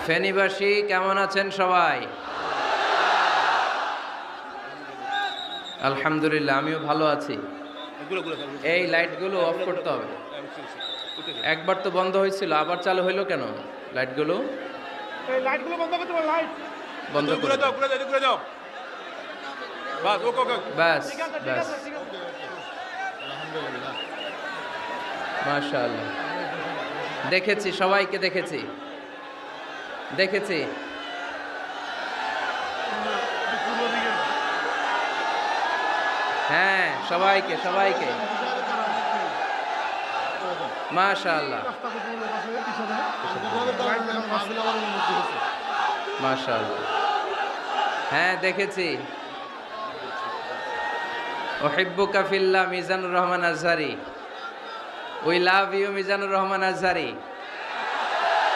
ফেনীবাসী কেমন আছেন সবাই? আলহামদুলিল্লাহ, আমিও ভালো আছি। এই লাইটগুলো অফ করতে হবে। একবার তো বন্ধ হয়েছিল, আবার চালু হইলো কেন? লাইটগুলো এই লাইটগুলো বন্ধ করতে হবে। লাইট বন্ধ করে দাও। ঘুরে যাও। বাস ওকে ওকে ব্যাস ঠিক আছে ঠিক ব্যাস, আছে ঠিক আছে। আলহামদুলিল্লাহ। মাশাআল্লাহ। দেখেছি, সবাইকে দেখেছি দেখেছি। হ্যাঁ, সবাইকে সবাইকে মাশাআল্লাহ মাশাআল্লাহ। হ্যাঁ, দেখেছি। উহিব্বুকা ফিল্লাহ, Mizanur Rahman Azhari. We love you, Mizanur Rahman Azhari.